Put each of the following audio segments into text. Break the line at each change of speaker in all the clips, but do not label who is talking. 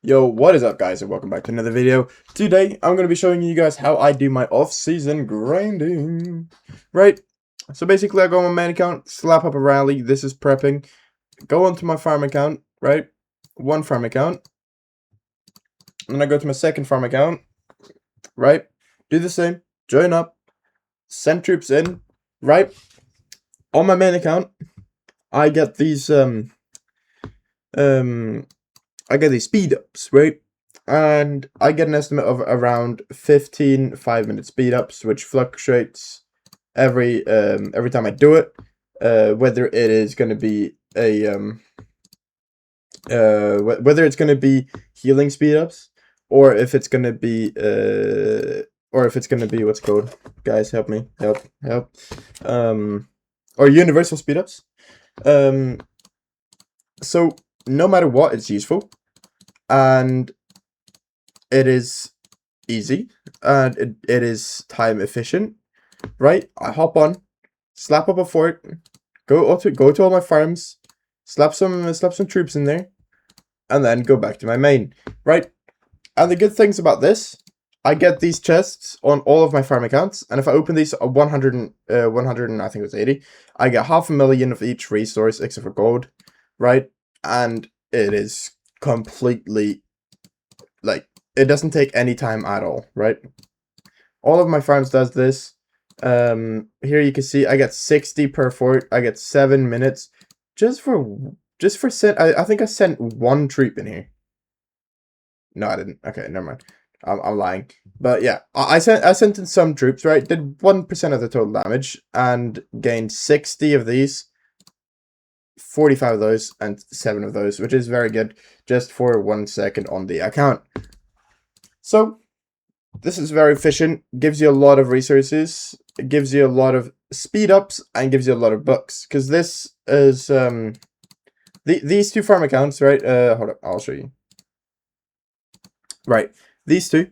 Yo, what is up guys and welcome back to another video. Today, I'm going to be showing you guys how I do my off-season grinding. Right, so basically I go on my main account, slap up a rally, this is prepping, go onto my farm account, right, one farm account, and then I go to my second farm account, right, do the same, join up, send troops in, right, on my main account, I get these, speed ups, right? And I get an estimate of around 15 5-minute speed ups, which fluctuates every time I do it. Whether it is going to be whether it's going to be healing speed ups, or if it's going to be what's it called? Guys, help me, help. Or universal speed ups. So no matter what, it's useful. And it is easy, and it is time efficient, right? I hop on, slap up a fort, go to all my farms, slap some troops in there, and then go back to my main, right? And the good things about this, I get these chests on all of my farm accounts, and if I open these 100 and I think it was 80, I get 500,000 of each resource except for gold, right? And it is completely, like, it doesn't take any time at all, right? All of my farms does this. Here you can see I get 60 per fort. I get 7 minutes just for sent. I think I sent one troop in here. No, I didn't. Okay, never mind. I'm lying. But yeah, I sent in some troops, right? Did 1% of the total damage and gained 60 of these, 45 of those, and 7 of those, which is very good just for 1 second on the account. So this is very efficient, gives you a lot of resources, it gives you a lot of speed ups, and gives you a lot of bucks. Because this is these two farm accounts, right? Hold up, I'll show you. Right, these two,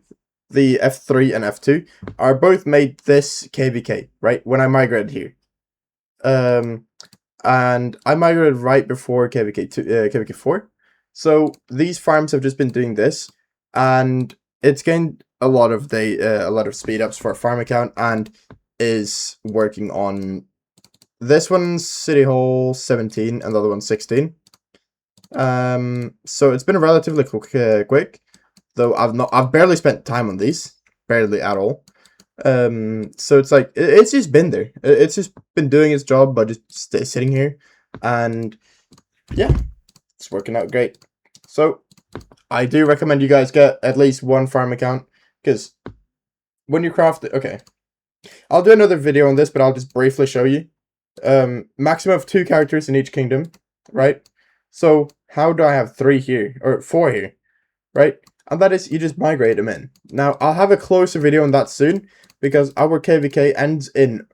the F3 and F2, are both made this KVK, right? When I migrated here. And I migrated right before KVK 4. So these farms have just been doing this, and it's gained a lot of speed ups for a farm account, and is working on this one's City Hall 17 and the other one's 16. So it's been relatively quick, though I've barely spent time on these, barely at all. So it's like it's just been there. It's just been doing its job, but just sitting here, and yeah, it's working out great. So I do recommend you guys get at least one farm account, because when you craft it, okay, I'll do another video on this, but I'll just briefly show you. Maximum of 2 characters in each kingdom, right? So how do I have 3 here, or 4 here, right? And that is, you just migrate them in. Now, I'll have a closer video on that soon, because our KVK ends in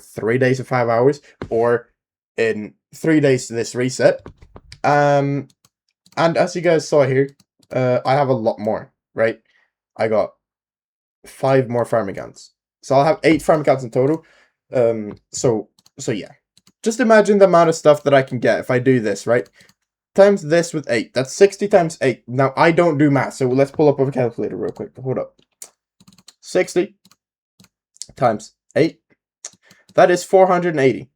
3 days of 5 hours, or in 3 days to this reset. And as you guys saw here, I have a lot more, right? I got 5 more farm accounts. So I'll have 8 farm accounts in total. So yeah. Just imagine the amount of stuff that I can get if I do this, right? Times this with 8. That's 60 times 8. Now, I don't do math, so let's pull up a calculator real quick. Hold up. 60 times 8. That is 480.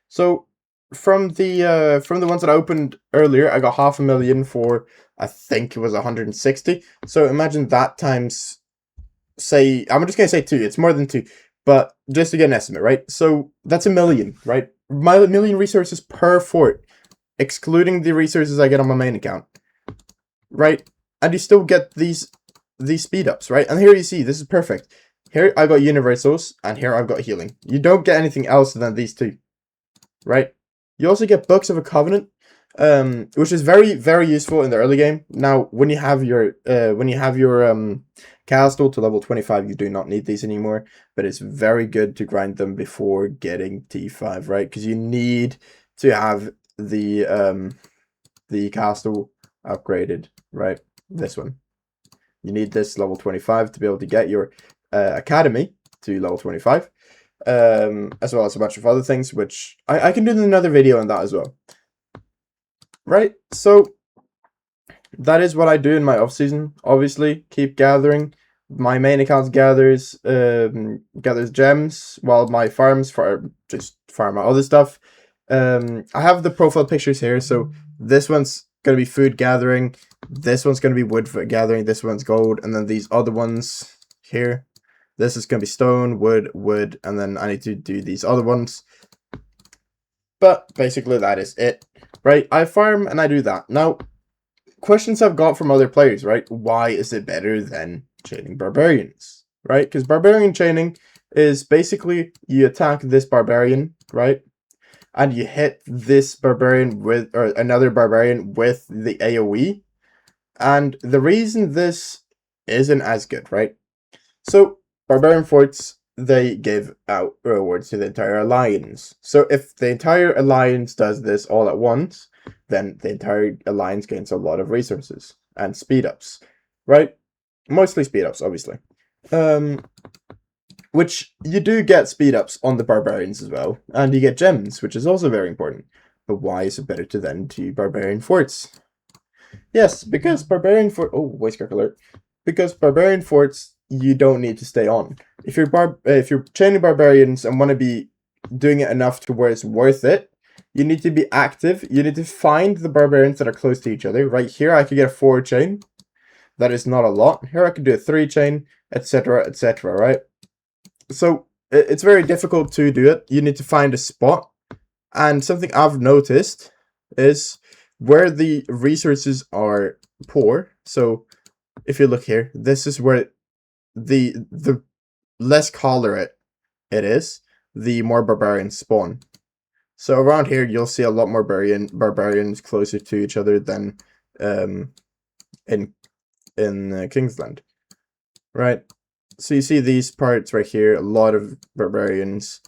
So from the ones that I opened earlier, I got 500,000 for, I think it was 160. So imagine that times, say, I'm just gonna say 2. It's more than 2, but just to get an estimate, right? So that's 1,000,000, right? My 1,000,000 resources per fort, excluding the resources I get on my main account, right? And you still get these speed ups, right? And here you see, this is perfect. Here I got universals, and here I've got healing. You don't get anything else than these 2, right? You also get Books of a Covenant, which is very, very useful in the early game. Now, when you have your castle to level 25, you do not need these anymore, but it's very good to grind them before getting T5, right? Because you need to have the castle upgraded, right? This one. You need this level 25 to be able to get your academy to level 25. As well as a bunch of other things, which I can do another video on that as well. Right? So that is what I do in my off season. Obviously, keep gathering. My main account gathers gems, while my farms just farm out other stuff. I have the profile pictures here, so this one's gonna be food gathering. This one's gonna be wood gathering. This one's gold, and then these other ones here. This is gonna be stone, wood, and then I need to do these other ones. But basically, that is it, right? I farm and I do that. Now, questions I've got from other players, right? Why is it better than chaining barbarians, right? Because barbarian chaining is basically you attack this barbarian, right? And you hit this barbarian with, or another barbarian with the AoE. And the reason this isn't as good, right? So, barbarian forts, they give out rewards to the entire alliance. So if the entire alliance does this all at once, then the entire alliance gains a lot of resources and speed ups, right? Mostly speed ups, obviously. Which you do get speed ups on the barbarians as well, and you get gems, which is also very important. But why is it better to then do barbarian forts? Yes, because barbarian fort. Oh, voice crack alert! Because barbarian forts, you don't need to stay on. If you're chaining barbarians and want to be doing it enough to where it's worth it, you need to be active. You need to find the barbarians that are close to each other. Right here, I could get a 4 chain. That is not a lot. Here, I could do a 3 chain, etc., etc. Right? So it's very difficult to do it. You need to find a spot. And something I've noticed is where the resources are poor. So if you look here, this is where the less color it is, the more barbarians spawn. So around here, you'll see a lot more barbarians closer to each other than in Kingsland, right? So you see these parts right here, a lot of barbarians,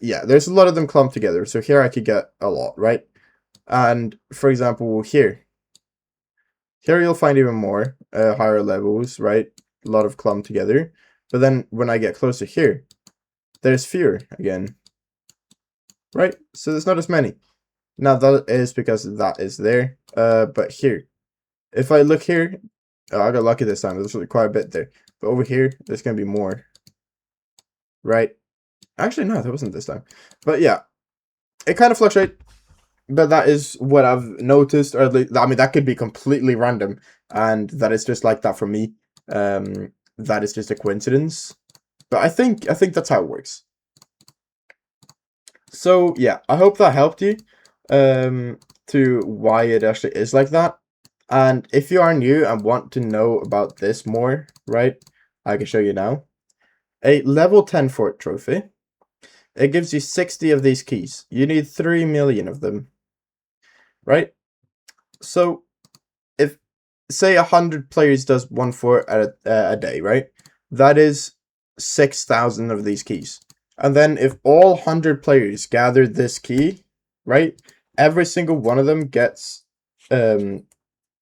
yeah, there's a lot of them clumped together. So here I could get a lot, right? And for example, here you'll find even more higher levels, right? A lot of clumped together. But then when I get closer here, there's fewer again, right? So there's not as many. Now that is because that is there. But here, if I look here, oh, I got lucky this time. There's really quite a bit there. But over here, there's gonna be more, right? Actually, no, that wasn't this time. But yeah, it kind of fluctuates. But that is what I've noticed, or at least, I mean, that could be completely random, and that is just like that for me. That is just a coincidence. But I think that's how it works. So yeah, I hope that helped you to why it actually is like that. And if you are new and want to know about this more, right, I can show you now. A level 10 fort trophy. It gives you 60 of these keys. You need 3 million of them, right? So if, say, 100 players does 1 fort a day, right? That is 6,000 of these keys. And then if all 100 players gather this key, right? Every single one of them gets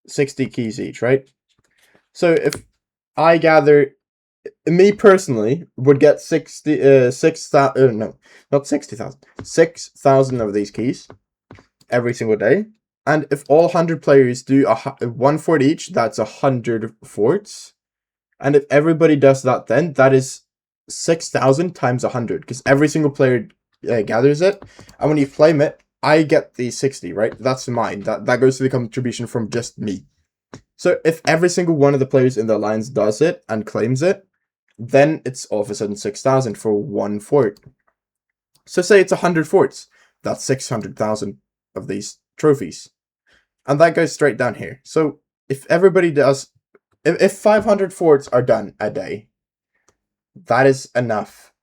60 keys each, right? So if I gather, me personally would get 6,000, no, not 60,000, 6,000 of these keys every single day. And if all 100 players do 1 fort each, that's 100 forts. And if everybody does that, then that is 6,000 times 100, because every single player gathers it. And when you claim it, I get the 60, right? That's mine. That goes to the contribution from just me. So if every single one of the players in the alliance does it and claims it, then it's all of a sudden 6,000 for 1 fort. So say it's 100 forts. That's 600,000 of these trophies. And that goes straight down here. So if everybody does, if 500 forts are done a day, that is enough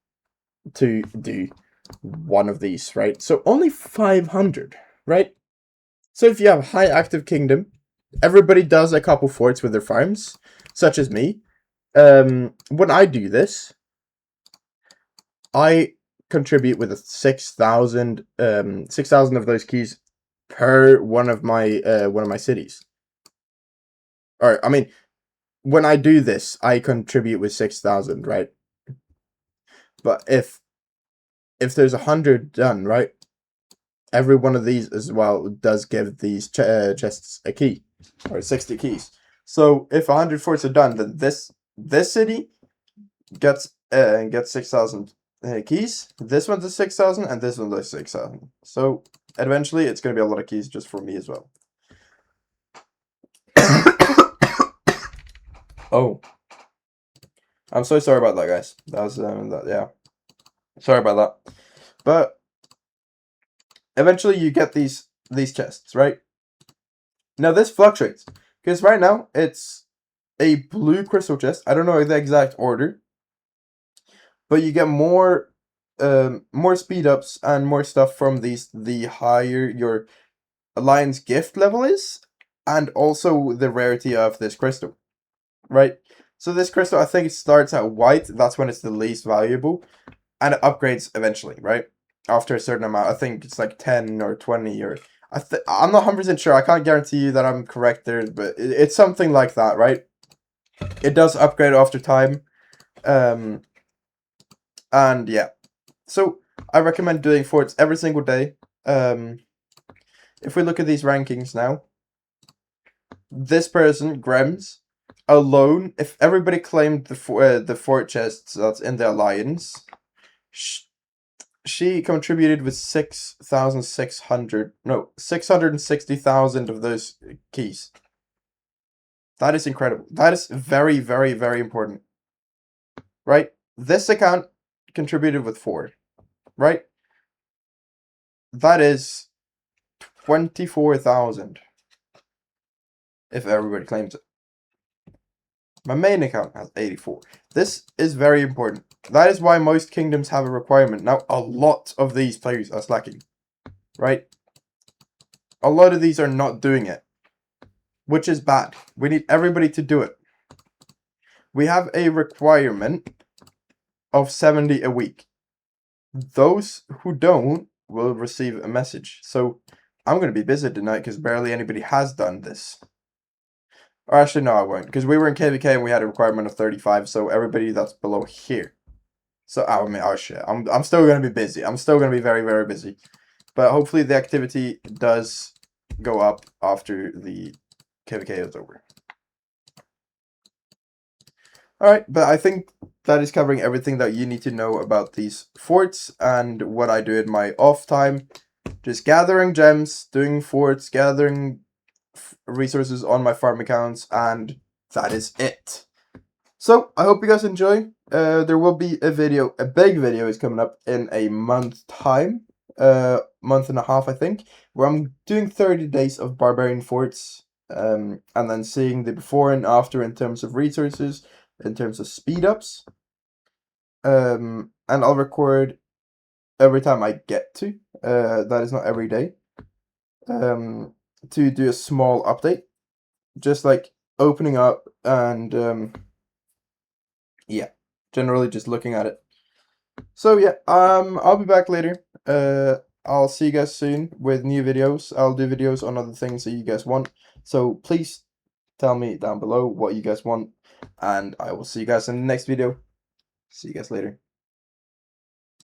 to do one of these, right? So only 500, right? So if you have high active kingdom, everybody does a couple forts with their farms, such as me. When I do this, I contribute with a 6,000 of those keys per one of my cities. Or I mean, when I do this, I contribute with 6,000, right? But if there's 100 done, right? every one of these as well does give these chests a key, or 60 keys. So if 100 forts are done, then this city gets 6,000 keys. This one's a 6,000, and this one's a 6,000. So eventually, it's gonna be a lot of keys just for me as well. Oh, I'm so sorry about that, guys. That was yeah. Sorry about that. But eventually, you get these chests, right? Now this fluctuates because right now it's a blue crystal chest. I don't know the exact order, but you get more speed ups and more stuff from these the higher your alliance gift level is, and also the rarity of this crystal, right? So this crystal, I think it starts at white. That's when it's the least valuable, and it upgrades eventually, right? After a certain amount. I think it's like 10 or 20 or I'm not 100% sure. I can't guarantee you that I'm correct there, but it's something like that, right? It does upgrade after time. And yeah. So I recommend doing forts every single day. If we look at these rankings now, this person, Grems, alone, if everybody claimed the fort chests that's in the alliance, she contributed with 660,000 of those keys. That is incredible. That is very, very, very important. Right? This account contributed with 4. Right? That is 24,000. If everybody claims it. My main account has 84. This is very important. That is why most kingdoms have a requirement. Now, a lot of these players are slacking. Right? A lot of these are not doing it. Which is bad. We need everybody to do it. We have a requirement of 70 a week. Those who don't will receive a message. So, I'm going to be busy tonight because barely anybody has done this. Or actually, no, I won't. Because we were in KVK and we had a requirement of 35. So everybody that's below here. So, I mean, oh shit. I'm still going to be busy. I'm still going to be very, very busy. But hopefully the activity does go up after the KVK is over. Alright, but I think that is covering everything that you need to know about these forts and what I do in my off time. Just gathering gems, doing forts, gathering resources on my farm accounts, and that is it. So, I hope you guys enjoy. There will be a big video is coming up in a month time. Month and a half, I think, where I'm doing 30 days of barbarian forts, and then seeing the before and after in terms of resources, in terms of speed ups. And I'll record every time I get to. That is not every day. To do a small update, just like opening up and yeah, generally just looking at it. So yeah, I'll be back later. I'll see you guys soon with new videos. I'll do videos on other things that you guys want. So please tell me down below what you guys want, and I will see you guys in the next video. See you guys later.